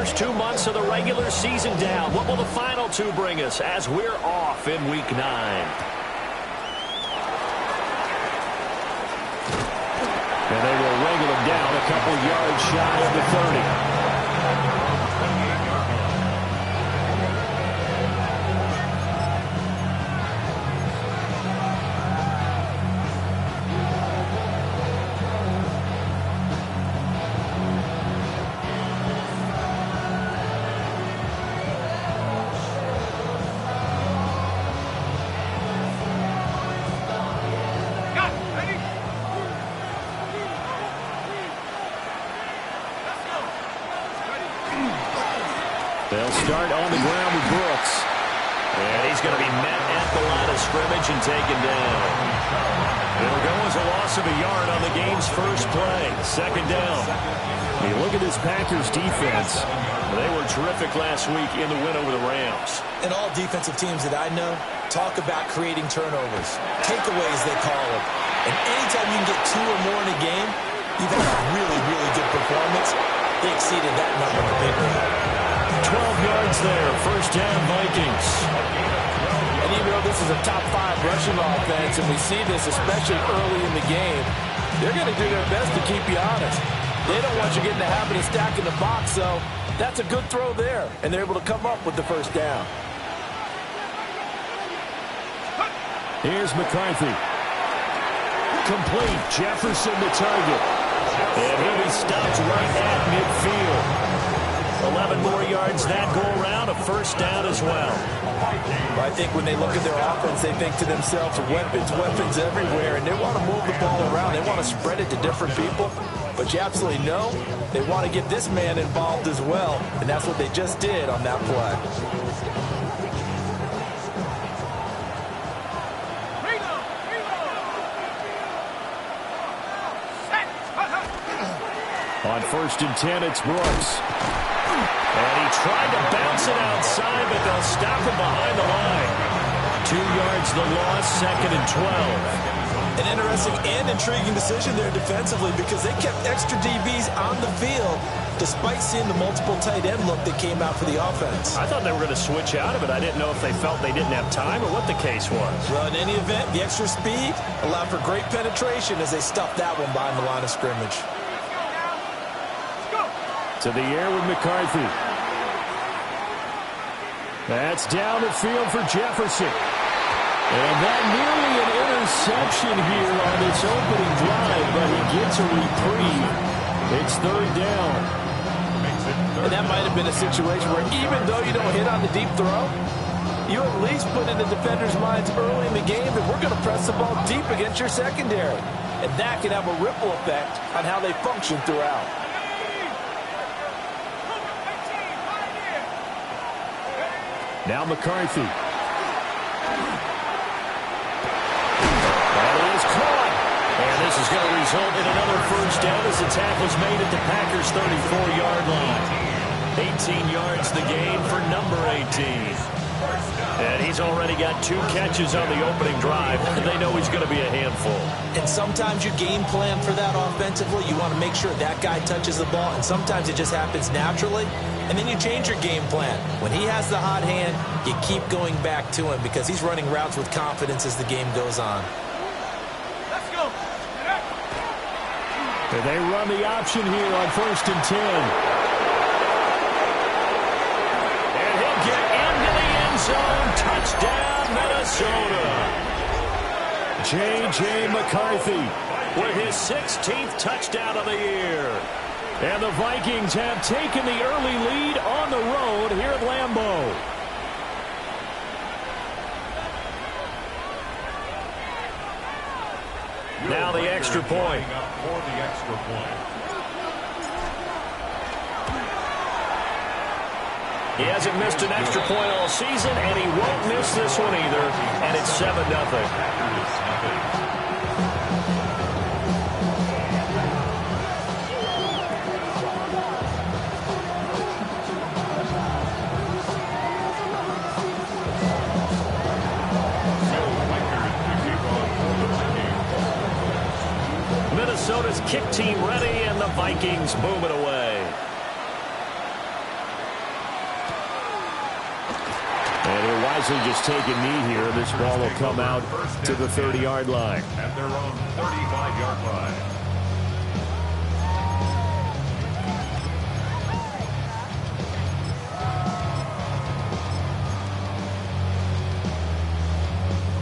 first 2 months of the regular season down. What will the final two bring us as we're off in Week 9? And they will wrangle him down a couple yards shy of the 30. They'll start on the ground with Brooks. And he's going to be met at the line of scrimmage and taken down. It'll go as a loss of a yard on the game's first play. Second down. You look at this Packers defense. They were terrific last week in the win over the Rams. And all defensive teams that I know talk about creating turnovers. Takeaways, they call them. And anytime you can get 2 or more in a game, you've had a really, really good performance. They exceeded that number in a big way. 12 yards there. First down, Vikings. And even though this is a top 5 rushing offense, and we see this especially early in the game, they're going to do their best to keep you honest. They don't want you getting the habit of stacking the box, so that's a good throw there. And they're able to come up with the first down. Here's McCarthy. Complete. Jefferson the target. And he'll be stopped right at midfield. 11 more yards that go around, a first down as well. I think when they look at their offense, they think to themselves, weapons, weapons everywhere, and they want to move the ball around. They want to spread it to different people. But you absolutely know they want to get this man involved as well, and that's what they just did on that play. On 1st and 10, it's Brooks. And he tried to bounce it outside, but they'll stop him behind the line. 2 yards the loss, 2nd and 12. An interesting and intriguing decision there defensively because they kept extra DBs on the field despite seeing the multiple tight end look that came out for the offense. I thought they were going to switch out of it. I didn't know if they felt they didn't have time or what the case was. Well, in any event, the extra speed allowed for great penetration as they stuffed that one behind the line of scrimmage. To the air with McCarthy. That's down the field for Jefferson. And that nearly an interception here on this opening drive, but he gets a reprieve. It's 3rd down. And that might have been a situation where even though you don't hit on the deep throw, you at least put in the defenders' minds early in the game that we're going to press the ball deep against your secondary. And that can have a ripple effect on how they function throughout. Now McCarthy. That is caught. And this is going to result in another first down as the tackle's made at the Packers' 34-yard line. 18 yards the gain for number 18. And he's already got 2 catches on the opening drive. They know he's going to be a handful. And sometimes you game plan for that offensively. You want to make sure that guy touches the ball, and sometimes it just happens naturally. And then you change your game plan. When he has the hot hand, you keep going back to him because he's running routes with confidence as the game goes on. Let's go. And they run the option here on 1st and 10. And he'll get into the end zone. Touchdown, Minnesota. J.J. McCarthy with his 16th touchdown of the year. And the Vikings have taken the early lead on the road here at Lambeau. Now the extra point. He hasn't missed an extra point all season, and he won't miss this one either. And it's 7-0. Minnesota's kick team ready, and the Vikings boom it away. wisely just take a knee here. This ball will come out to the 30-yard line. At their own 35-yard line.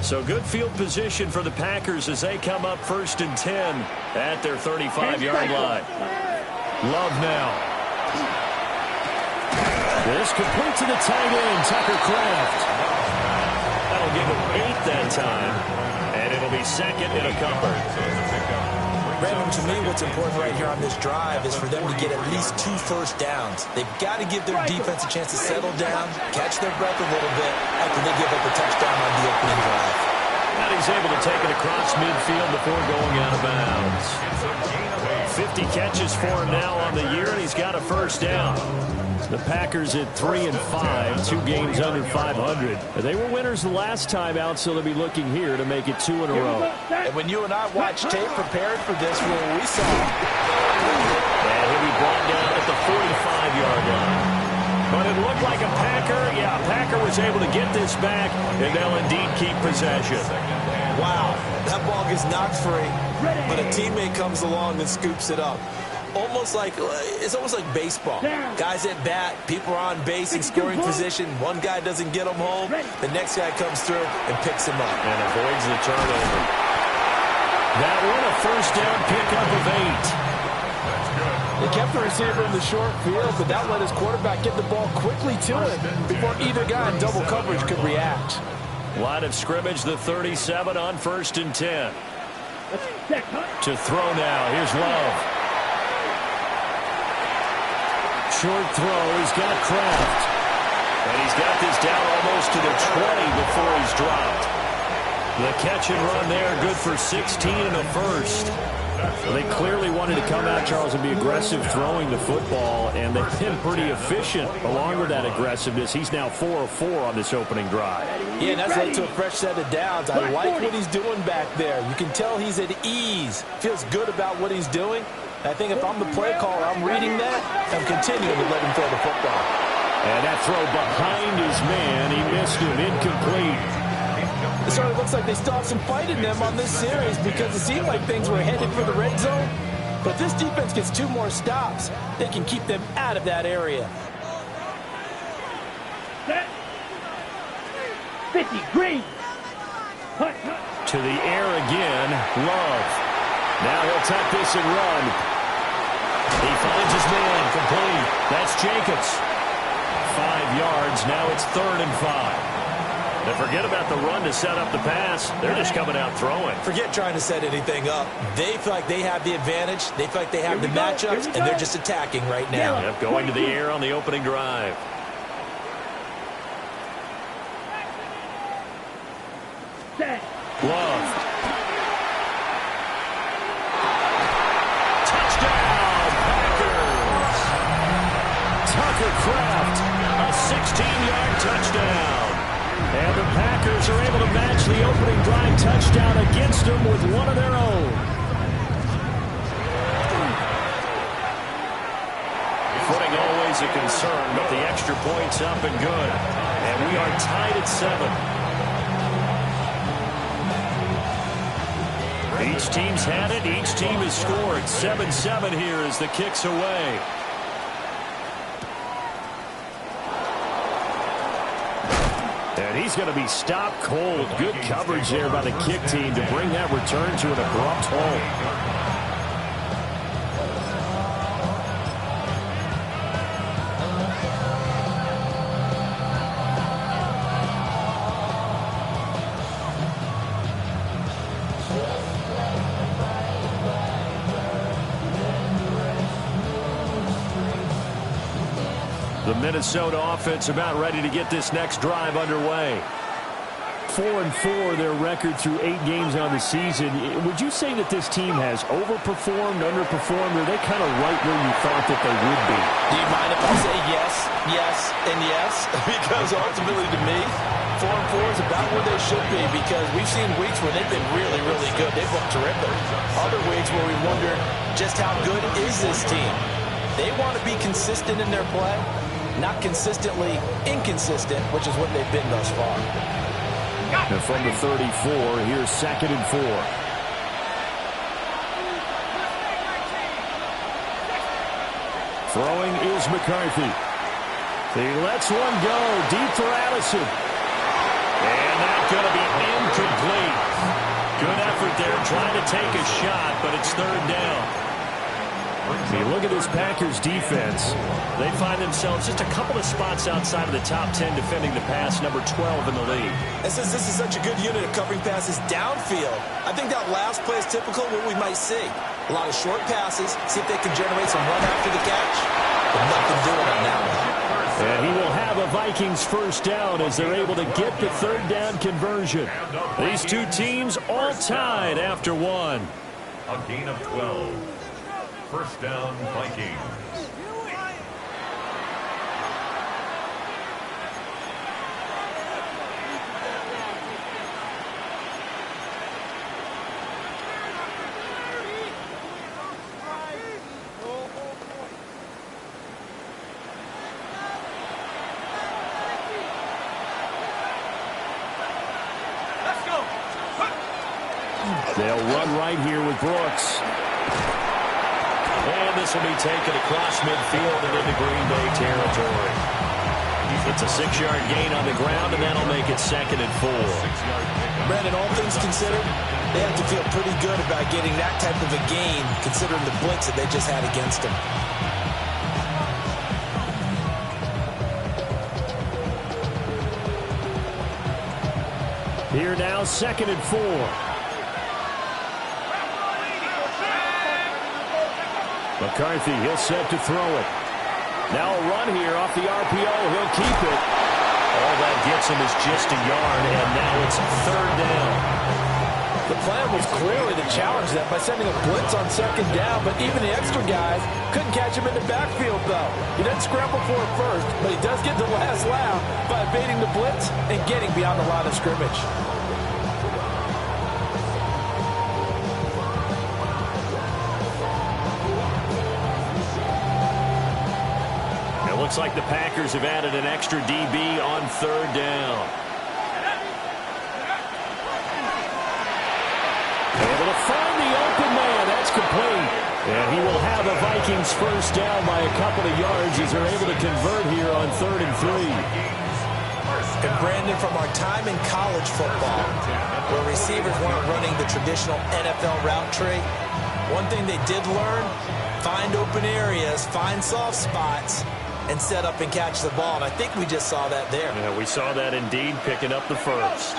So good field position for the Packers as they come up 1st and 10 at their 35-yard line. Love now. This complete to the tight end, Tucker Kraft. That'll give him 8 that time, and it'll be 2nd and a couple. Brandon, to me, what's important right here on this drive is for them to get at least 2 first downs. They've got to give their defense a chance to settle down, catch their breath a little bit after they give up a touchdown on the opening drive. And he's able to take it across midfield before going out of bounds. 50 catches for him now on the year, and he's got a first down. The Packers at 3-5, 2 games under 500. They were winners the last time out, so they'll be looking here to make it 2 in a row. And when you and I watched tape prepared for this, we saw. And he'll be brought down at the 45-yard line. But it looked like a Packer. Yeah, Packer was able to get this back, and they'll indeed keep possession. Wow, that ball gets knocked free, but a teammate comes along and scoops it up. It's almost like baseball. Guys at bat, people are on base in scoring position. One guy doesn't get them home. The next guy comes through and picks him up. And avoids the turnover. That one a first down pickup of 8. They kept the receiver in the short field, but that let his quarterback get the ball quickly to him before either guy in double coverage could react. Line of scrimmage, the 37 on 1st and 10. To throw now. Here's Love. Short throw. He's got Kraft. And he's got this down almost to the 20 before he's dropped. The catch and run there, good for 16 and a first. Well, they clearly wanted to come out, Charles, and be aggressive throwing the football, and they've been pretty efficient along with that aggressiveness. He's now 4 of 4 on this opening drive. Yeah, and that's led to a fresh set of downs. I like what he's doing back there. You can tell he's at ease, feels good about what he's doing. I think if I'm the play caller, I'm reading that, I'm continuing to let him throw the football. And that throw behind his man, he missed him, incomplete. It sort of looks like they still have some fight in them on this series because it seemed like things were headed for the red zone. But if this defense gets 2 more stops, they can keep them out of that area. 50, green. To the air again, Love. Now he'll tuck this and run. He finds his man, complete. That's Jacobs. 5 yards, now it's 3rd and 5. Now forget about the run to set up the pass. They're just coming out throwing. Forget trying to set anything up. They feel like they have the advantage. They feel like they have the matchups, and they're just attacking right now. Yep, going to the air on the opening drive. Love. Touchdown, Packers. Tucker Kraft, a 16-yard touchdown. And the Packers are able to match the opening drive touchdown against them with one of their own. Footing always a concern, but the extra point's up and good. And we are tied at 7. Each team's had it. Each team has scored. 7-7 here as the kick's away. And he's going to be stopped cold. Good coverage there by the kick team to bring that return to an abrupt halt. The Minnesota offense about ready to get this next drive underway. 4-4 their record through 8 games on the season. Would you say that this team has overperformed, underperformed, or are they kind of right where you thought that they would be? Do you mind if I say yes, yes, and yes? Because ultimately to me, 4-4 is about where they should be because we've seen weeks where they've been really, really good. They've looked terrific. Other weeks where we wondered just how good is this team. They want to be consistent in their play. not consistently inconsistent, which is what they've been thus far. And from the 34, here's 2nd and 4. Throwing is McCarthy. He lets one go deep for Addison. And that's going to be incomplete. Good effort there trying to take a shot, but it's 3rd down. You look at this Packers defense, they find themselves just a couple of spots outside of the top 10 defending the pass, number 12 in the league. And since this is such a good unit of covering passes downfield, I think that last play is typical of what we might see. A lot of short passes, see if they can generate some run after the catch, but nothing doing on that one. And he will have a Vikings 1st down as they're able to get the 3rd down conversion. These two teams all tied after one. A gain of 12. 1st down, Vikings. They'll run right here with Brooks. And this will be taken across midfield and into Green Bay territory. It's a 6-yard gain on the ground, and that'll make it 2nd and 4. Brandon, all things considered, they have to feel pretty good about getting that type of a gain, considering the blitz that they just had against them. Here now, 2nd and 4. McCarthy, he'll set to throw it. Now a run here off the RPO. He'll keep it. All that gets him is just a yard, and now it's 3rd down. The plan was clearly to challenge that by sending a blitz on 2nd down, but even the extra guys couldn't catch him in the backfield, though. He doesn't scramble for it first, but he does get the last laugh by evading the blitz and getting beyond the line of scrimmage. Looks like the Packers have added an extra DB on 3rd down. Able to find the open man. That's complete. And he will have a Vikings 1st down by a couple of yards as they're able to convert here on 3rd and 3. And Brandon, from our time in college football, where receivers weren't running the traditional NFL route tree, one thing they did learn, find open areas, find soft spots, and set up and catch the ball. And I think we just saw that there. Yeah, we saw that indeed, picking up the 1st.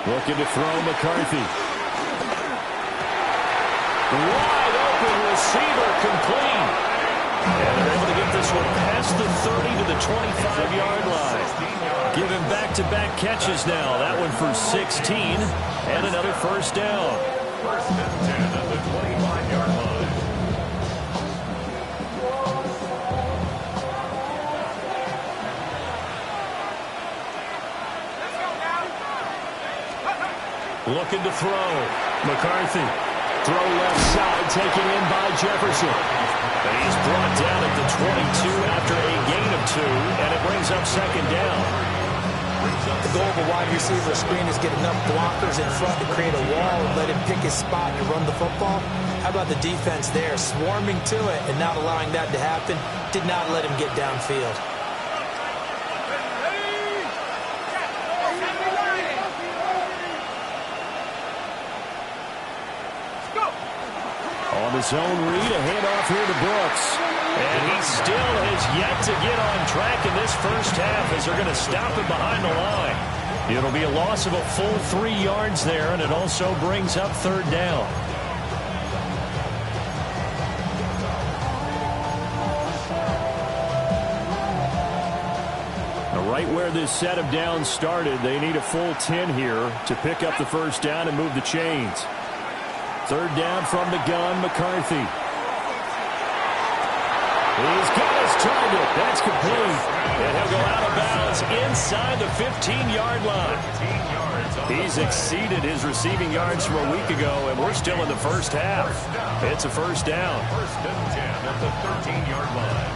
Looking to throw McCarthy. Wide open receiver, complete. And they're able to get this one past the 30 to the 25-yard line. Giving back-to-back catches now. That one for 16 and another 1st down. 1st and 10 at the 25-yard line. Looking to throw. McCarthy. Throw left side, taken in by Jefferson. And he's brought down at the 22 after a gain of 2, and it brings up 2nd down. The goal of a wide receiver screen is get enough blockers in front to create a wall and let him pick his spot to run the football. How about the defense there, swarming to it and not allowing that to happen? Did not let him get downfield. On the zone read, a handoff here to Brooks. And he still has yet to get on track in this 1st half as they're going to stop him behind the line. It'll be a loss of a full 3 yards there, and it also brings up 3rd down. Now, right where this set of downs started, they need a full 10 here to pick up the 1st down and move the chains. 3rd down from the gun, McCarthy. He's got his target. That's complete. And he'll go out of bounds inside the 15-yard line. He's exceeded his receiving yards from a week ago, and we're still in the 1st half. It's a 1st down. 1st and 10 at the 13-yard line.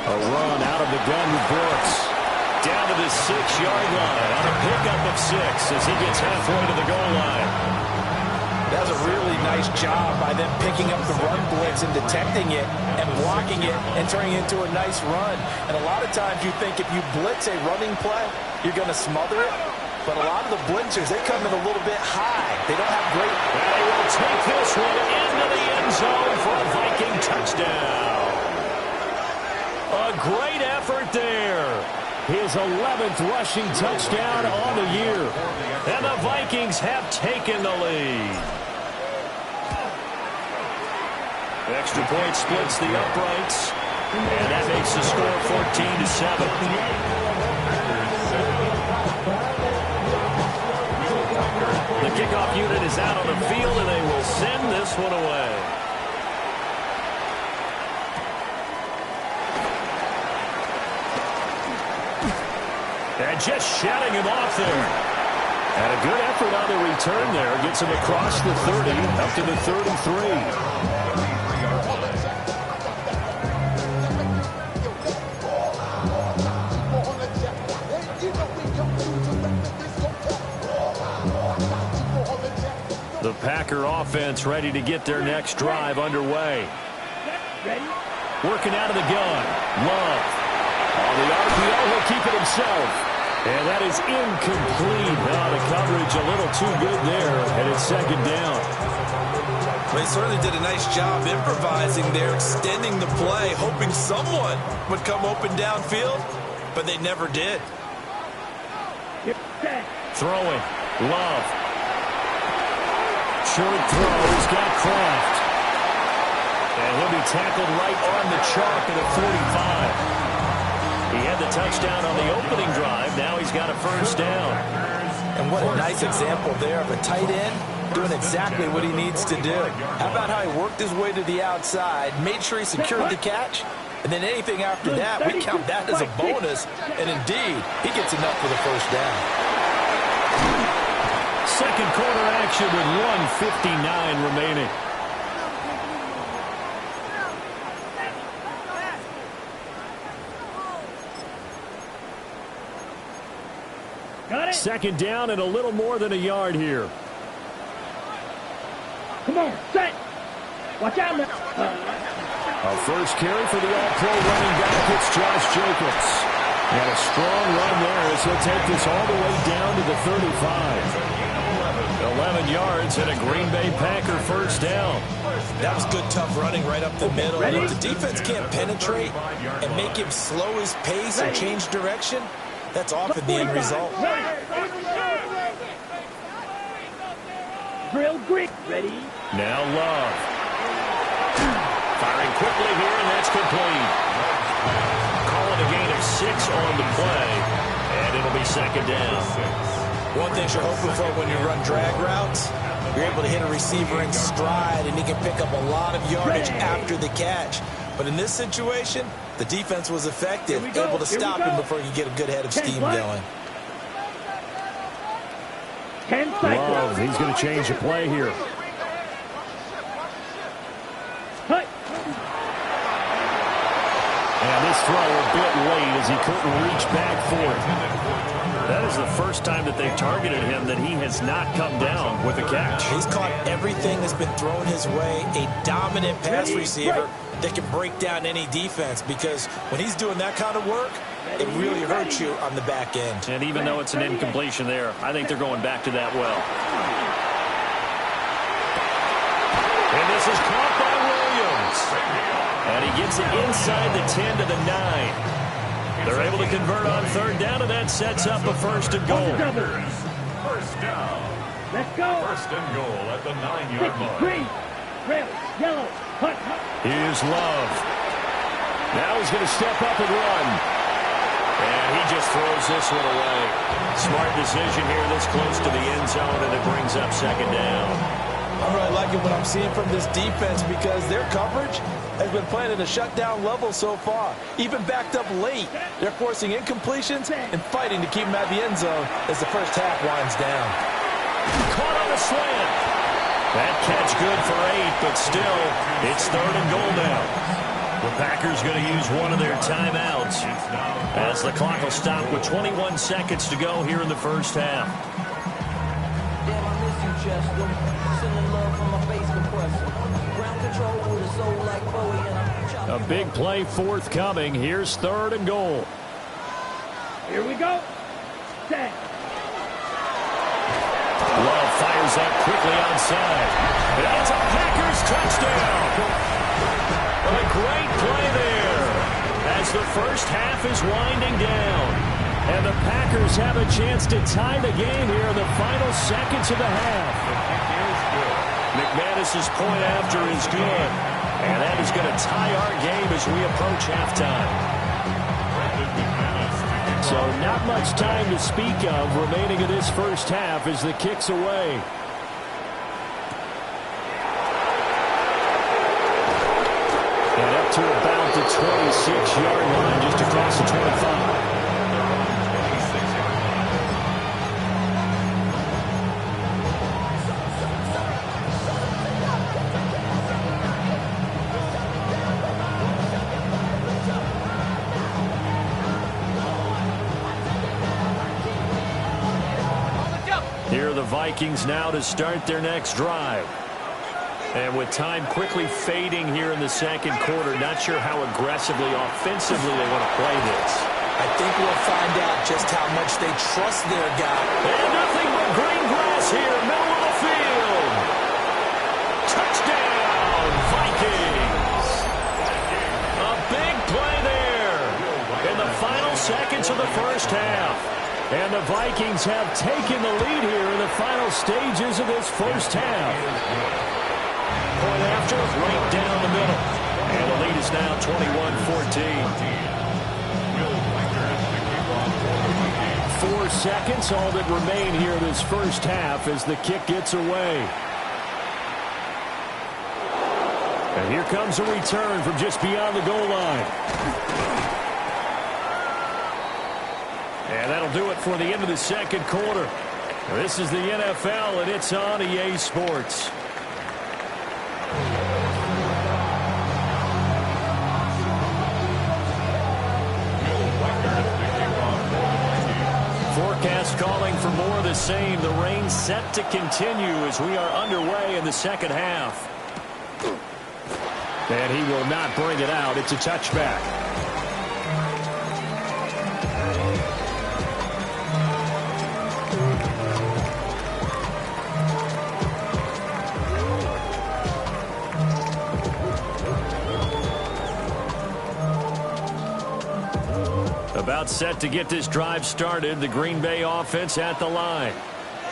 A run out of the gun with Brooks. Down to the 6-yard line on a pickup of 6 as he gets halfway to the goal line. That's a really nice job by them picking up the run blitz and detecting it and blocking it and turning it into a nice run. And a lot of times you think if you blitz a running play, you're going to smother it. But a lot of the blitzers, they come in a little bit high. They don't have great... They will take this one into the end zone for a Viking touchdown. A great effort there. His 11th rushing touchdown on the year. And the Vikings have taken the lead. Extra point splits the uprights. And that makes the score 14-7. The kickoff unit is out on the field, and they will send this one away. And just shutting him off there. And a good effort on the return there. Gets him across the 30, up to the 33. The Packer offense ready to get their next drive underway. Working out of the gun. Love. On the RPO, he'll keep it himself. And that is incomplete. The coverage a little too good there, and it's second down. They certainly did a nice job improvising there, extending the play, hoping someone would come open downfield, but they never did. Throwing. Love. Short throw. He's got Kraft. And he'll be tackled right on the chalk at a 45. He had the touchdown on the opening drive. Now he's got a first down. And what a nice example there of a tight end doing exactly what he needs to do. How about how he worked his way to the outside, made sure he secured the catch, and then anything after that, we count that as a bonus. And indeed, he gets enough for the first down. Second quarter action with 1:59 remaining. Second down and a little more than a yard here. Come on, set. Watch out now. A first carry for the All-Pro running back. It's Josh Jacobs. And a strong run there as he'll take this all the way down to the 35. 11 yards and a Green Bay Packer first down. That was good, tough running right up the middle. And if the defense can't penetrate and make him slow his pace or change direction, that's often the end result. Drill Greek. Ready? Now Love. Firing quickly here, and that's complete. Calling a gain of 6 on the play, and it'll be second down. One thing you're hoping for when you run drag routes, you're able to hit a receiver in stride, and he can pick up a lot of yardage after the catch. But in this situation, the defense was effective, able to stop him before he could get a good head of steam going. 10 seconds. Love, he's going to change the play here. Cut. And this throw a bit late as he couldn't reach back for it. That is the first time that they've targeted him that he has not come down with a catch. He's caught everything that's been thrown his way, a dominant pass receiver that can break down any defense, because when he's doing that kind of work, it really hurts you on the back end. And even though it's an incompletion there, I think they're going back to that well. And this is caught by Williams. And he gets it inside the 10 to the 9. They're able to convert on third down, and that sets up a first and goal. First down. Let's go. First and goal at the 9-yard line. Green, red, yellow, hut. Here's Love. Now he's going to step up and run. And he just throws this one away. Smart decision here this close to the end zone, and it brings up second down. I'm really liking what I'm seeing from this defense, because their coverage has been playing at a shutdown level so far. Even backed up late, they're forcing incompletions and fighting to keep them at the end zone as the first half winds down. Caught on a slant. That catch good for 8, but still, it's third and goal now. Well, Packers going to use one of their timeouts as the clock will stop with 21 seconds to go here in the first half. Damn, I miss you, Chester. Sending love from my face compressor. Ground control with a soul like Bowie and A big play forthcoming. Here's 3rd and goal. Here we go. Set. Love fires up quickly onside. That's a Packers touchdown. A great play there as the first half is winding down. And the Packers have a chance to tie the game here in the final seconds of the half. McManus's point after is good. And that is going to tie our game as we approach halftime. So not much time to speak of remaining in this first half as the kick's away. And up to about the 26-yard line, just across the 25. Here are the Vikings now to start their next drive. And with time quickly fading here in the second quarter, not sure how aggressively, offensively they want to play this. I think we'll find out just how much they trust their guy. And nothing but green grass here, middle of the field. Touchdown, Vikings. A big play there in the final seconds of the first half. And the Vikings have taken the lead here in the final stages of this first half. Point after, right down the middle. And the lead is now 21-14. 4 seconds, all that remain here this first half as the kick gets away. And here comes a return from just beyond the goal line. And that'll do it for the end of the second quarter. This is the NFL, and it's on EA Sports. Forecast calling for more of the same. The rain set to continue as we are underway in the second half. And he will not bring it out. It's a touchback. About set to get this drive started. The Green Bay offense at the line.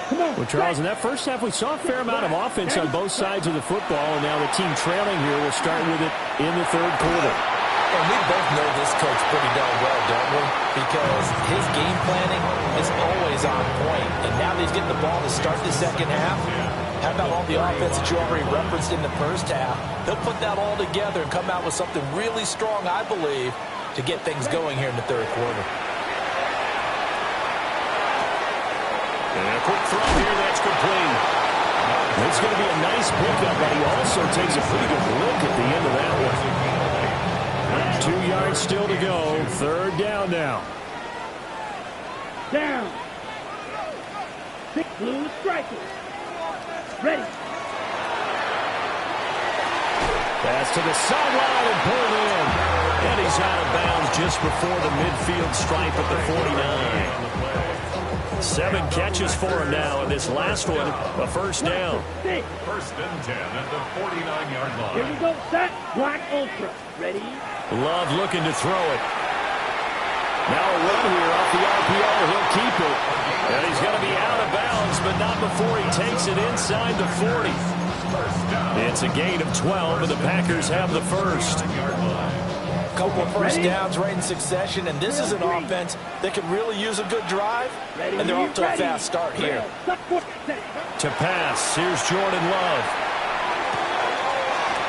Well, Charles, in that first half, we saw a fair amount of offense on both sides of the football, and now the team trailing here will start with it in the third quarter. And we both know this coach pretty darn well, don't we? Because his game planning is always on point. And now that he's getting the ball to start the second half, how about all the offense that you already referenced in the first half? He'll put that all together and come out with something really strong, I believe, to get things going here in the third quarter. And a quick throw here, that's complete. It's going to be a nice pickup, but he also takes a pretty good look at the end of that one. 2 yards still to go. Third down now. Down. 6 blue strikers. Ready. Pass to the sideline and pulled in. And he's out of bounds just before the midfield stripe at the 49. 7 catches for him now, and this last one, a first down. First and 10 at the 49-yard line. Here we go, set. Black Ultra. Ready? Love looking to throw it. Now a run here off the RPO. He'll keep it. And he's going to be out of bounds, but not before he takes it inside the 40. It's a gain of 12, and the Packers have the first. Couple of first downs right in succession, and this is an offense that could really use a good drive, and they're off to a fast start here. To pass, here's Jordan Love.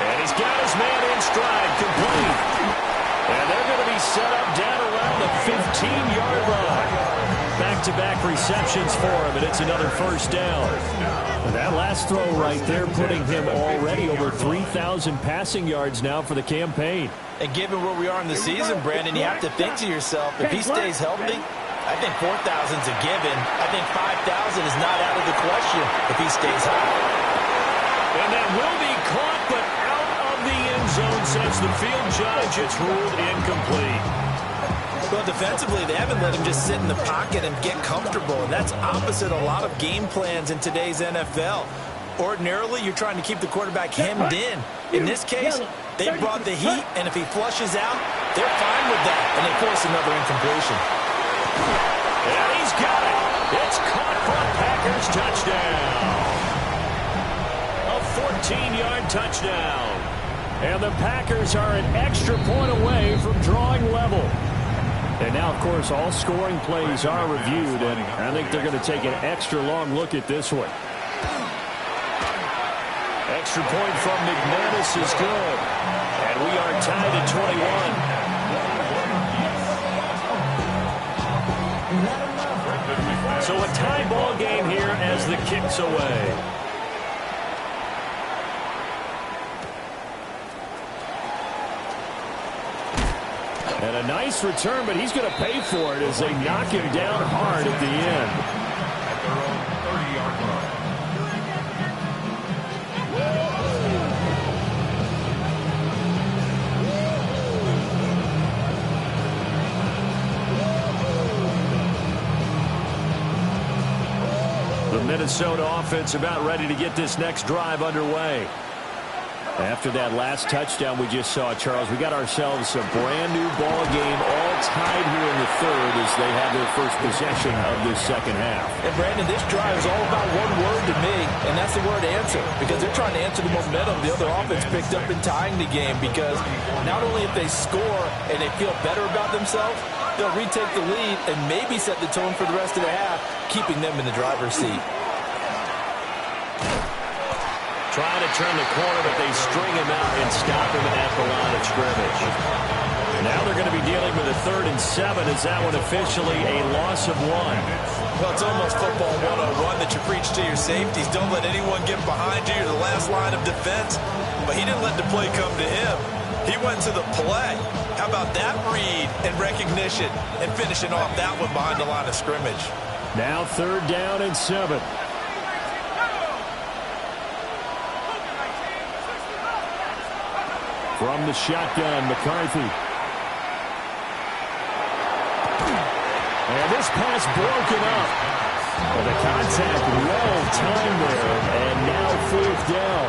And he's got his man in stride, complete. And they're going to be set up down around the 15-yard line. Back-to-back receptions for him, and it's another first down. And that last throw right there putting him already over 3,000 passing yards now for the campaign. And given where we are in the season, Brandon, you have to think to yourself, if he stays healthy, I think 4,000's a given. I think 5,000 is not out of the question if he stays high. And that will be caught, but out of the end zone, says the field judge. It's ruled incomplete. Well, defensively, they haven't let him just sit in the pocket and get comfortable, and that's opposite a lot of game plans in today's NFL. Ordinarily, you're trying to keep the quarterback hemmed in. In this case, they brought the heat, and if he flushes out, they're fine with that, and they force another incompletion. And he's got it. It's caught for a Packers touchdown. A 14-yard touchdown. And the Packers are an extra point away from drawing level. And now, of course, all scoring plays are reviewed, and I think they're going to take an extra long look at this one. Extra point from McManus is good. And we are tied at 21. So a tie ball game here as the kick's away. And a nice return, but he's going to pay for it as they knock him down hard at the end. At their own 30-yard line. The Minnesota offense about ready to get this next drive underway. After that last touchdown we just saw, Charles, we got ourselves a brand-new ball game, all tied here in the third as they have their first possession of this second half. And, Brandon, this drive is all about one word to me, and that's the word answer, because they're trying to answer the momentum the other offense picked up in tying the game, because not only if they score and they feel better about themselves, they'll retake the lead and maybe set the tone for the rest of the half, keeping them in the driver's seat. Trying to turn the corner, but they string him out and stop him at the line of scrimmage. Now they're going to be dealing with a 3rd and 7. Is that one officially a loss of 1? Well, it's almost football 101 that you preach to your safeties. Don't let anyone get behind you. You're the last line of defense. But he didn't let the play come to him. He went to the play. How about that read and recognition and finishing off that one behind the line of scrimmage? Now 3rd down and 7. From the shotgun, McCarthy. And this pass broken up. And the contact well-timed there, and now 4th down.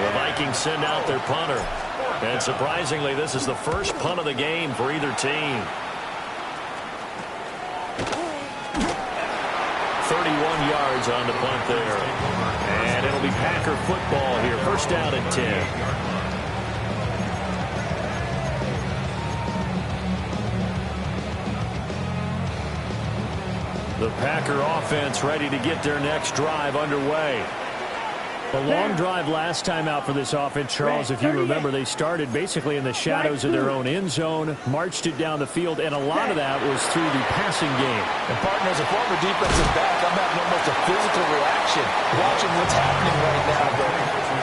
The Vikings send out their punter. And surprisingly, this is the first punt of the game for either team. 31 yards on the punt there. And it'll be Packer football here. First down and 10. The Packer offense ready to get their next drive underway. A long drive last time out for this offense, Charles. If you remember, they started basically in the shadows of their own end zone, marched it down the field, and a lot of that was through the passing game. And, partner, as a former defensive back, I'm having almost a physical reaction watching what's happening right now. But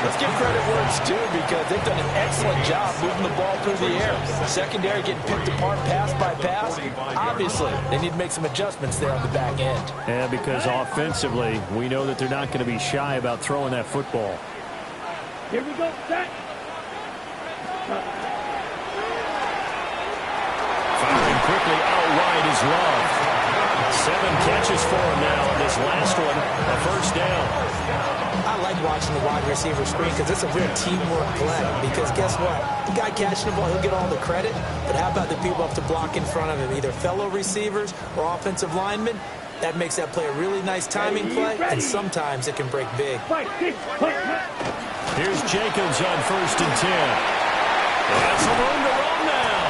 let's give credit where it's due, because they've done an excellent job moving the ball through the air. Secondary getting picked apart pass by pass. Obviously, they need to make some adjustments there on the back end. Yeah, because offensively, we know that they're not going to be shy about throwing that football. Here we go, set. Firing quickly out wide is Love. 7 catches for him now on this last one. A first down. I like watching the wide receiver screen because it's a real teamwork play. Because guess what? The guy catching the ball, he'll get all the credit. But how about the people up to block in front of him, either fellow receivers or offensive linemen? That makes that play a really nice timing play, and sometimes it can break big. Here's Jacobs on 1st and 10. That's some room to run now.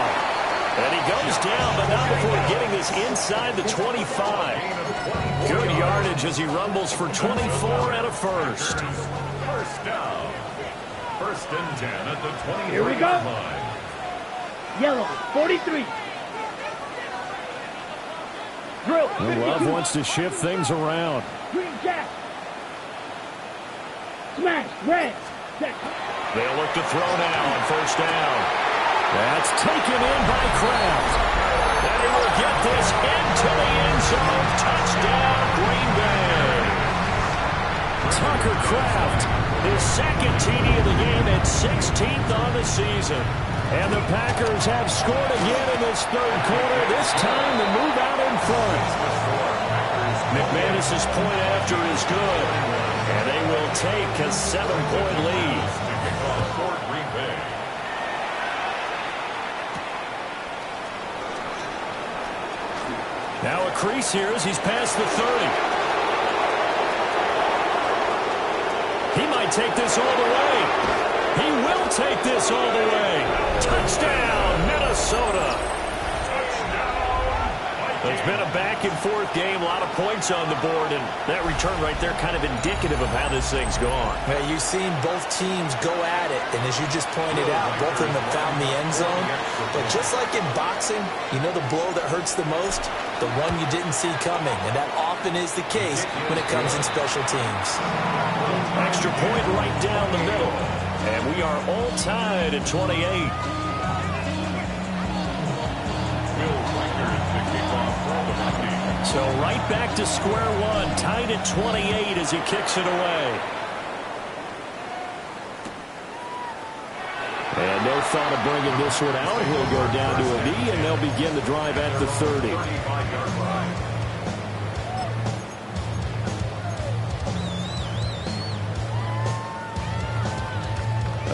And he goes down, but not before getting this inside the 25. Good yardage as he rumbles for 24 and a first. First down. 1st and 10 at the 20-yard Here we go. line. Yellow, 43. Drill. Love wants to shift things around. Green jack. Smash. Red. Set. They'll look to throw now on first down. That's taken in by Kraft. And he will get this into the end zone. Touchdown, Green Bay. Tucker Kraft, His second TD of the game and 16th on the season. and the Packers have scored again in this third quarter. This time to move out in front. McManus's point after is good, and they will take a 7-point lead. Now a crease here as he's past the 30. He might take this all the way. He will take this all the way. Touchdown, Minnesota. It's been a back-and-forth game, a lot of points on the board, and that return right there kind of indicative of how this thing's gone. Well, you've seen both teams go at it, and as you just pointed out, both of them have found the end zone. But just like in boxing, you know the blow that hurts the most? The one you didn't see coming, and that often is the case when it comes in special teams. Extra point right down the middle, and we are all tied at 28. So right back to square one, tied at 28 as he kicks it away. And no thought of bringing this one out. He'll go down to a knee, and they'll begin the drive at the 30.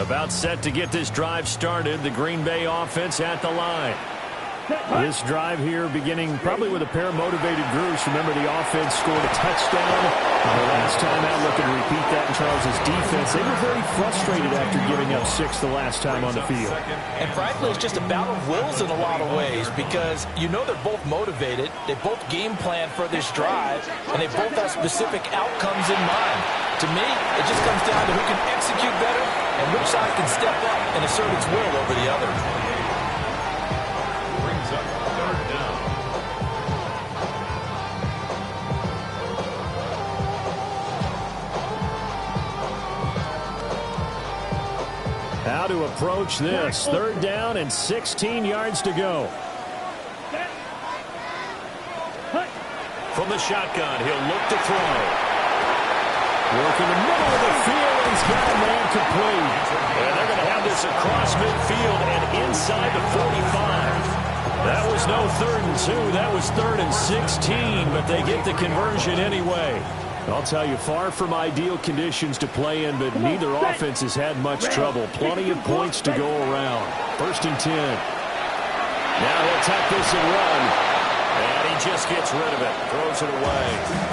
About set to get this drive started, the Green Bay offense at the line. This drive here beginning probably with a pair of motivated groups. Remember, the offense scored a touchdown. The last time out, looking to repeat that in Charles' defense. They were very frustrated after giving up 6 the last time on the field. And frankly, it's just a battle of wills in a lot of ways because you know they're both motivated. They both game plan for this drive, and they both have specific outcomes in mind. To me, it just comes down to who can execute better and which side can step up and assert its will over the other. How to approach this. Third down and 16 yards to go. From the shotgun, he'll look to throw. Work in the middle of the field, and he's got a man complete. And they're going to have this across midfield and inside the 45. That was no 3rd and 2. That was 3rd and 16, but they get the conversion anyway. I'll tell you, far from ideal conditions to play in, but neither offense has had much trouble. Plenty of points to go around. 1st and 10. Now he'll tuck this and run. And he just gets rid of it. Throws it away.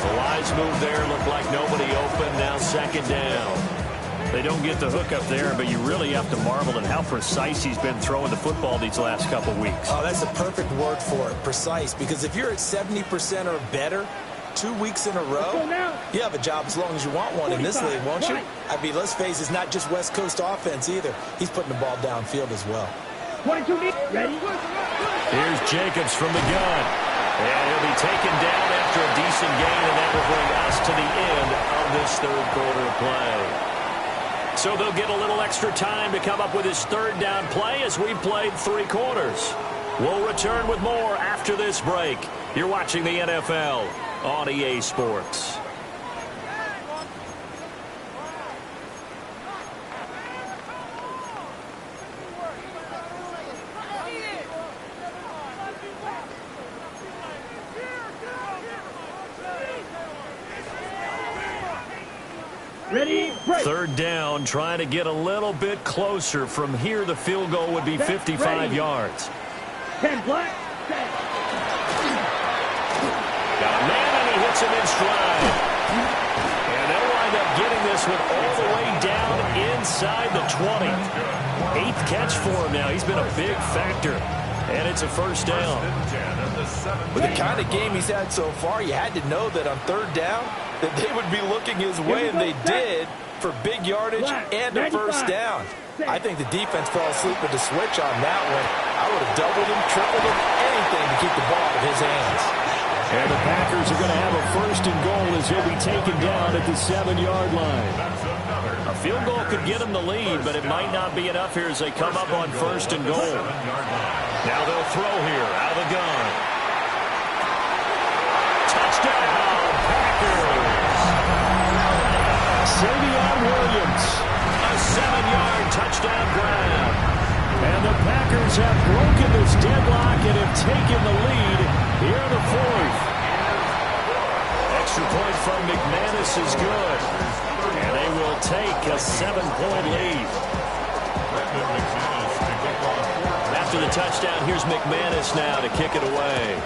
The wise move there. Looked like nobody open. Now 2nd down. They don't get the hook up there, but you really have to marvel at how precise he's been throwing the football these last couple weeks. Oh, that's a perfect word for it, precise, because if you're at 70% or better 2 weeks in a row, you have a job as long as you want one in this league, won't you? I mean, let's face it, it's not just West Coast offense either. He's putting the ball downfield as well. 22 ready. Here's Jacobs from the gun. And he'll be taken down after a decent gain, and that will bring us to the end of this 3rd quarter play. So they'll get a little extra time to come up with his 3rd down play as we've played 3 quarters. We'll return with more after this break. You're watching the NFL on EA Sports. Ready, break. 3rd down, trying to get a little bit closer. From here, the field goal would be 55 yards. 10 black. Got a man, and he hits him in stride. And they'll wind up getting this one all the way down inside the 20. 8th catch for him now. He's been a big factor. And it's a 1st down. With the kind of game he's had so far, you had to know that on 3rd down that they would be looking his way, and they did, for big yardage and a 1st down. I think the defense fell asleep with the switch on that one. I would have doubled him, tripled him, anything to keep the ball out of his hands. And the Packers are going to have a first and goal as he'll be taken down at the 7-yard line. A field goal could get them the lead, but it might not be enough here as they come up on first and goal. Now they'll throw here out of the gun. Touchdown, Packers! Savion Williams. A 7-yard touchdown grab. And the Packers have broken this deadlock and have taken the lead here in the fourth. Extra point from McManus is good. And they will take a 7-point lead. After the touchdown, here's McManus now to kick it away.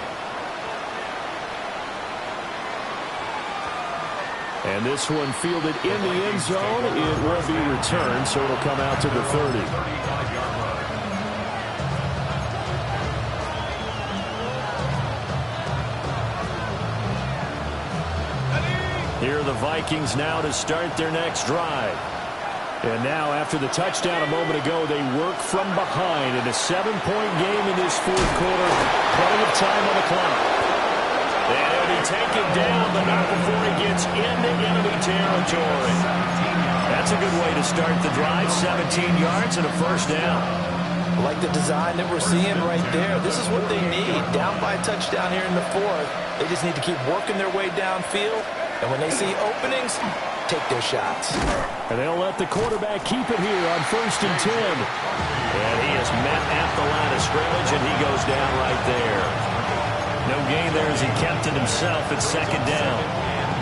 And this one fielded in the end zone. It will be returned, so it'll come out to the 30. Here are the Vikings now to start their next drive. And now, after the touchdown a moment ago, they work from behind in a 7-point game in this fourth quarter. Plenty of time on the clock. And he'll be taken down, but not before he gets into enemy territory. That's a good way to start the drive. 17 yards and a first down. I like the design that we're seeing right there. This is what they need. Down by a touchdown here in the fourth. They just need to keep working their way downfield. And when they see openings, take their shots. And they'll let the quarterback keep it here on first and 10. And he is met at the line of scrimmage, and he goes down right there. No gain there as he kept it himself at second down.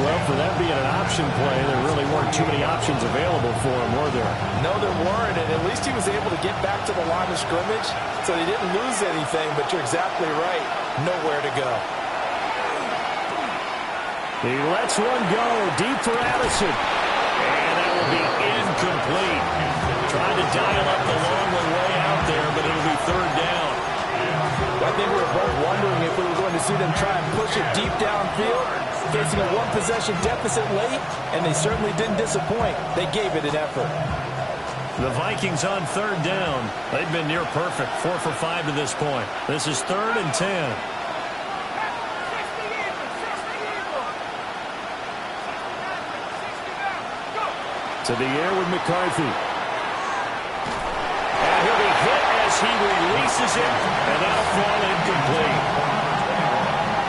Well, for that being an option play, there really weren't too many options available for him, were there? No, there weren't, and at least he was able to get back to the line of scrimmage, so he didn't lose anything, but you're exactly right. Nowhere to go. He lets one go deep for Addison. And that will be incomplete. Trying to dial up the long way out there, but it'll be third down. I think we were both wondering if we were going to see them try and push it deep downfield, facing a one-possession deficit late, and they certainly didn't disappoint. They gave it an effort. The Vikings on third down. They've been near perfect, 4 for 5 to this point. This is 3rd and 10. To the air with McCarthy. And he'll be hit as he releases it, and that'll fall incomplete.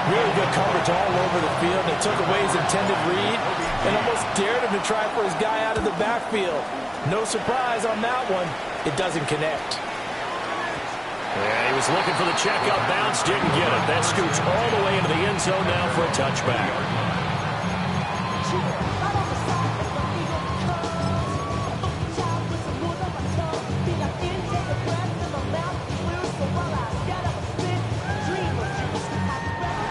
Really good coverage all over the field. They took away his intended read and almost dared him to try for his guy out of the backfield. No surprise on that one. It doesn't connect. Yeah, he was looking for the checkup bounce, didn't get it. That scoots all the way into the end zone now for a touchback.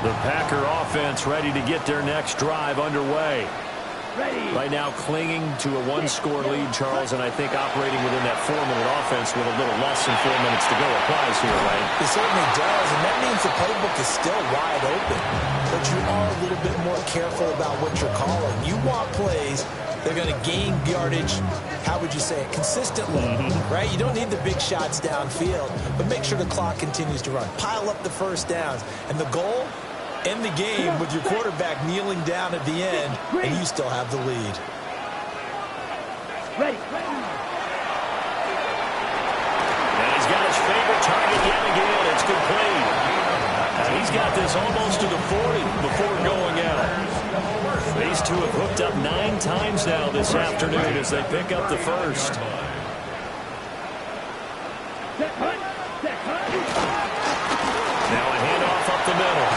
The Packer offense ready to get their next drive underway. Right now clinging to a one-score lead, Charles, and I think operating within that 4-minute offense with a little less than 4 minutes to go applies here, right? It certainly does, and that means the playbook is still wide open. But you are a little bit more careful about what you're calling. You want plays they're going to gain yardage, how would you say it, consistently, right? You don't need the big shots downfield, but make sure the clock continues to run. Pile up the first downs, and the goal, end the game with your quarterback kneeling down at the end, and you still have the lead. Ready. And he's got his favorite target yet again. It's complete. And he's got this almost to the 40 before going out. These two have hooked up 9 times now this afternoon as they pick up the first. Now a handoff up the middle.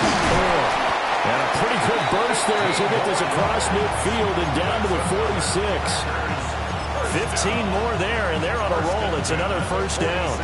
And a pretty good burst there as he get this across midfield and down to the 46. 15 more there, and they're on a roll. It's another first down.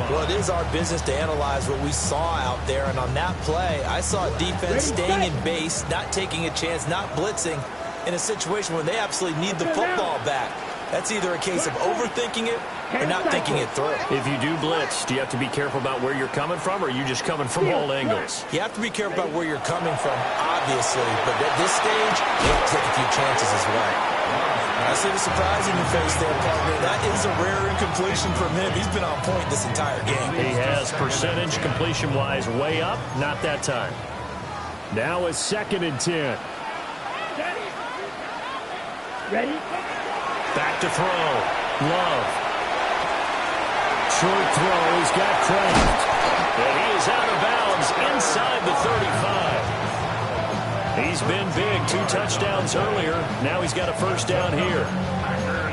Well, it is our business to analyze what we saw out there, and on that play, I saw a defense staying in base, not taking a chance, not blitzing in a situation where they absolutely need the football back. That's either a case of overthinking it or not thinking it through. If you do blitz, do you have to be careful about where you're coming from, or are you just coming from all angles? You have to be careful about where you're coming from, obviously, but at this stage, you have to take a few chances as well. I see the surprise in your face there, partner. That is a rare incompletion from him. He's been on point this entire game. He has percentage completion-wise way up. Not that time. Now a 2nd and 10. Ready? Back to throw. Love. Short throw. He's got Kraft. And he is out of bounds inside the 35. He's been big. 2 touchdowns earlier. Now he's got a first down here.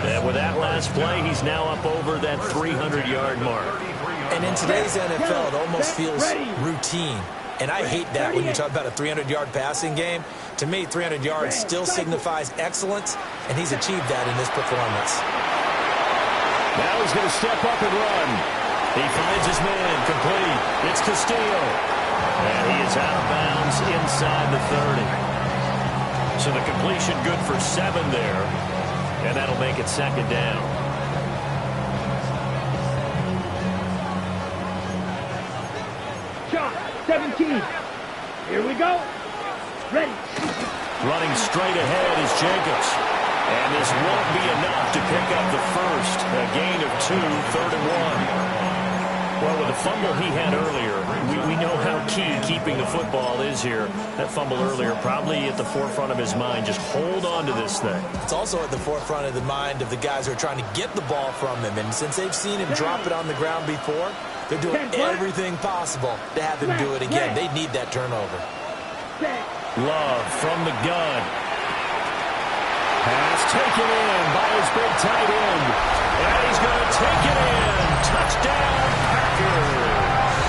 And with that last play, he's now up over that 300-yard mark. And in today's NFL, it almost feels routine. And I hate that when you talk about a 300-yard passing game. To me, 300 yards still signifies excellence, and he's achieved that in this performance. Now he's going to step up and run. He finds his man, complete. It's Castillo. And he is out of bounds inside the 30. So the completion good for 7 there. And that'll make it 2nd down. Shot. 17. Here we go. Ready. Running straight ahead is Jacobs. And this won't be enough to pick up the first. A gain of 2, 3rd and 1. Well, with the fumble he had earlier, we know how key keeping the football is here. That fumble earlier probably at the forefront of his mind. Just hold on to this thing. It's also at the forefront of the mind of the guys who are trying to get the ball from him. And since they've seen him drop it on the ground before, they're doing everything possible to have him do it again. They need that turnover. Love from the gun. Pass taken in by his big tight end. And he's going to take it in. Touchdown, Packers.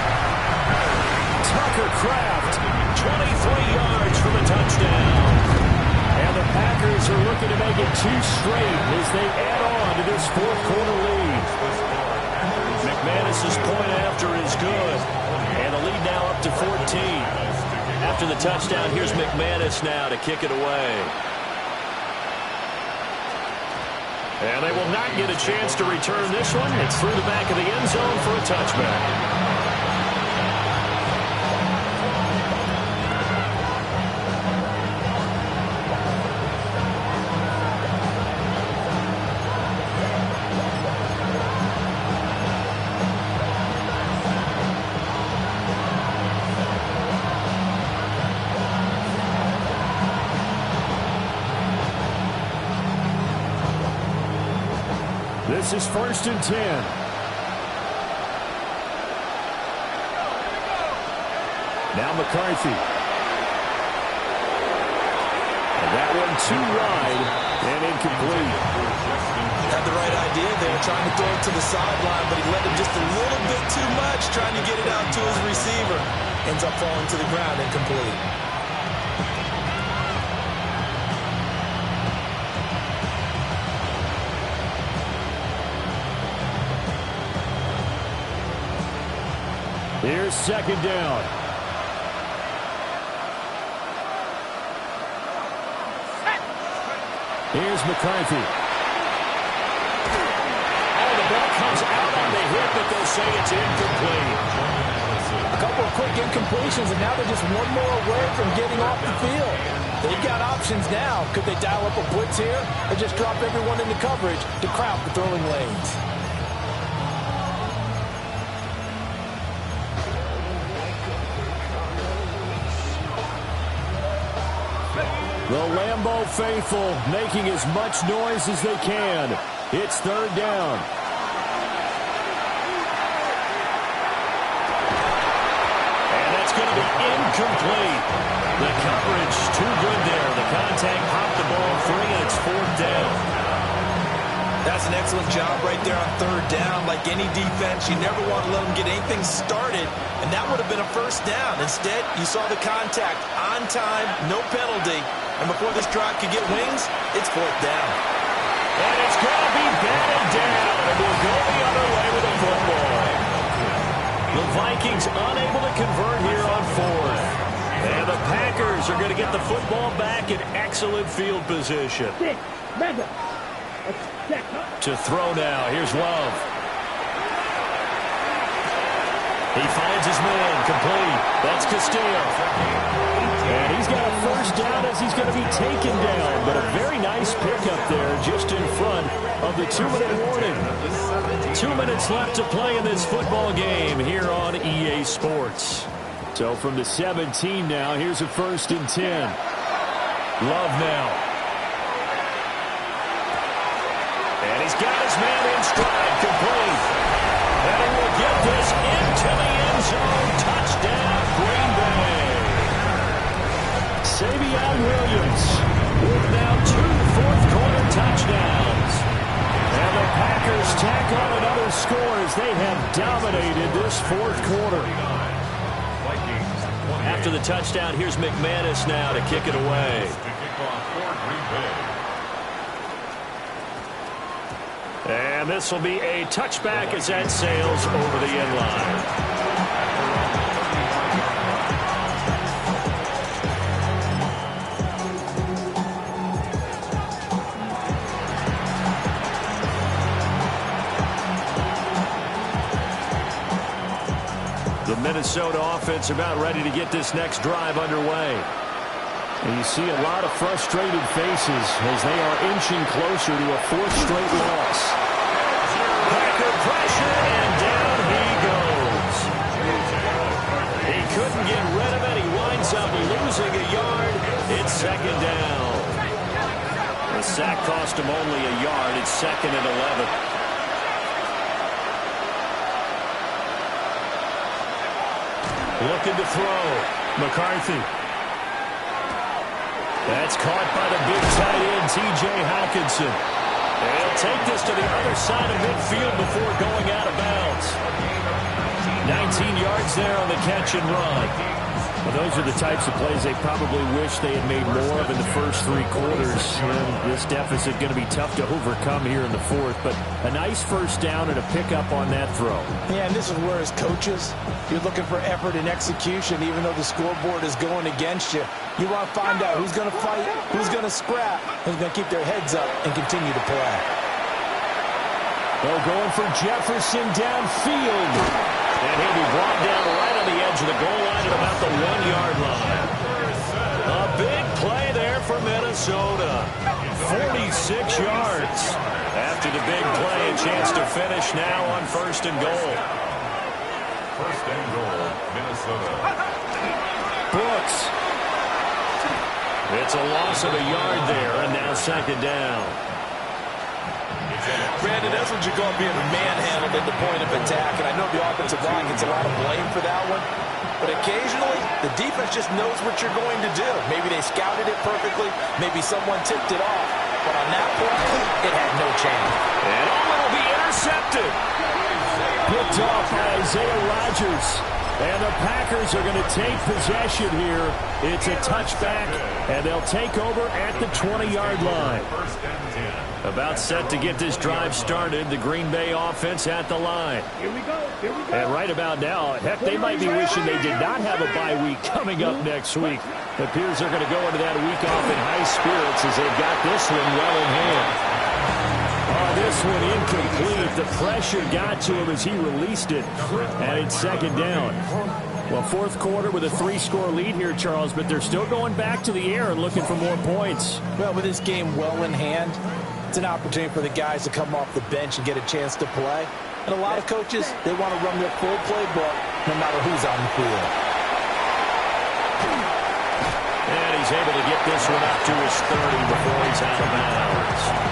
Tucker Kraft, 23 yards for the touchdown. And the Packers are looking to make it 2 straight as they add on to this 4th quarter lead. McManus's point after is good. And the lead now up to 14. After the touchdown, here's McManus now to kick it away. And they will not get a chance to return this one. It's through the back of the end zone for a touchback. This is 1st and 10. Now McCarthy. And that one too wide and incomplete. Had the right idea there, trying to throw it to the sideline, but he let him just a little bit too much, trying to get it out to his receiver. Ends up falling to the ground, incomplete. Here's 2nd down. Here's McCarthy. Oh, the ball comes out on the hit, but they'll say it's incomplete. A couple of quick incompletions, and now they're just one more away from getting off the field. They've got options now. Could they dial up a blitz here or just drop everyone into coverage to crowd the throwing lanes? The Lambeau faithful making as much noise as they can. It's 3rd down. And that's going to be incomplete. The coverage too good there. The contact popped the ball free, and it's 4th down. That's an excellent job right there on 3rd down. Like any defense, you never want to let them get anything started, and that would have been a first down. Instead, you saw the contact on time, no penalty, and before this drive could get wings, it's 4th down. And it's going to be batted down, and we'll go the other way with the football. The Vikings unable to convert here on 4th. And the Packers are going to get the football back in excellent field position. To throw now. Here's Love. He finds his man. Complete. That's Castillo. And he's got a first down as he's going to be taken down. But a very nice pickup there just in front of the 2-minute warning. 2 minutes left to play in this football game here on EA Sports. So from the 17 now, here's a 1st and 10. Love now. And he's got his man in stride, complete. And he will get this into the end zone. Touchdown, Green Bay. Savion Williams with now 2 fourth-quarter touchdowns. And the Packers tack on another score as they have dominated this 4th quarter. After the touchdown, here's McManus now to kick it away. And this will be a touchback as that sails over the end line. The Minnesota offense about ready to get this next drive underway. And you see a lot of frustrated faces as they are inching closer to a 4th straight loss. Packer pressure, and down he goes. He couldn't get rid of it. He winds up losing a yard. It's 2nd down. The sack cost him only a yard. It's 2nd and 11. Looking to throw. McCarthy. That's caught by the big tight end, T.J. Hockenson. They'll take this to the other side of midfield before going out of bounds. 19 yards there on the catch and run. Well, those are the types of plays they probably wish they had made more of in the first 3 quarters. And this deficit going to be tough to overcome here in the 4th. But a nice first down and a pickup on that throw. Yeah, and this is where as coaches, you're looking for effort and execution, even though the scoreboard is going against you. You want to find out who's going to fight, who's going to scrap, who's going to keep their heads up and continue to play. They're going for Jefferson downfield. And he'll be brought down right on the edge of the goal line at about the 1-yard line. A big play there for Minnesota. 46 yards. After the big play, a chance to finish now on 1st and goal. 1st and goal, Minnesota. Brooks. It's a loss of a yard there, and now 2nd down. Brandon, that's what you call being manhandled at the point of attack, and I know the offensive line gets a lot of blame for that one, but occasionally the defense just knows what you're going to do. Maybe they scouted it perfectly, maybe someone tipped it off, but on that play, it had no chance. And will be intercepted. Picked off by Isaiah Rodgers. And the Packers are going to take possession here. It's a touchback, and they'll take over at the 20-yard line. About set to get this drive started. The Green Bay offense at the line. Here we go. Here we go. And right about now, heck, they might be wishing they did not have a bye week coming up next week. It appears they're going to go into that week off in high spirits as they've got this one well in hand. Oh, this one incomplete. The pressure got to him as he released it. And it's 2nd down. Well, 4th quarter with a 3-score lead here, Charles, but they're still going back to the air and looking for more points. Well, with this game well in hand, it's an opportunity for the guys to come off the bench and get a chance to play. And a lot of coaches, they want to run their full playbook no matter who's on the field. And he's able to get this one up to his 30 before he's out of bounds.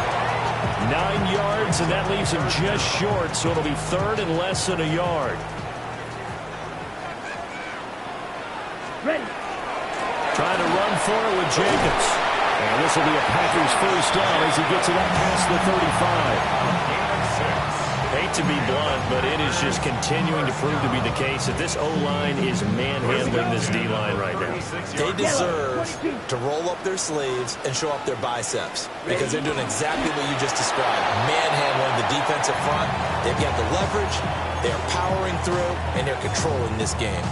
9 yards, and that leaves him just short, so it'll be 3rd and less than a yard. Ready. Trying to run for it with Jacobs. And this will be a Packers first down as he gets it up past the 35. Hate to be blunt, but it is just continuing to prove to be the case that this O-line is manhandling this D-line right now. They deserve to roll up their sleeves and show up their biceps because they're doing exactly what you just described, manhandling the defensive front. They've got the leverage, they're powering through, and they're controlling this game.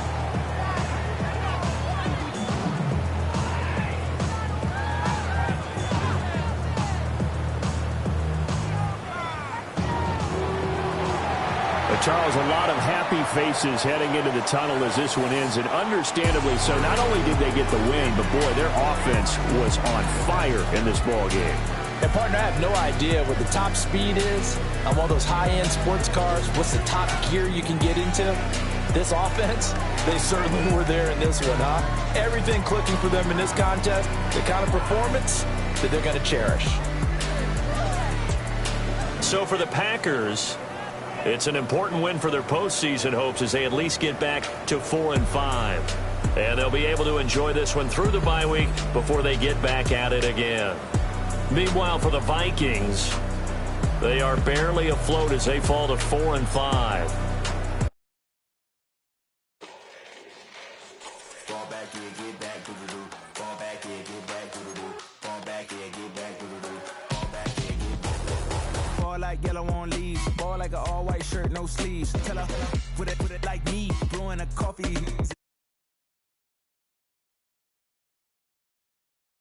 Charles, a lot of happy faces heading into the tunnel as this one ends, and understandably so. Not only did they get the win, but boy, their offense was on fire in this ball game. And partner, I have no idea what the top speed is on one of those high-end sports cars. What's the top gear you can get into? This offense, they certainly were there in this one, huh? Everything clicking for them in this contest, the kind of performance that they're going to cherish. So for the Packers, it's an important win for their postseason hopes as they at least get back to 4-5. And they'll be able to enjoy this one through the bye week before they get back at it again. Meanwhile, for the Vikings, they are barely afloat as they fall to 4-5. Ball like yellow on leaves, ball like an all-white shirt, no sleeves. Tell her, put it like me, blowing a coffee.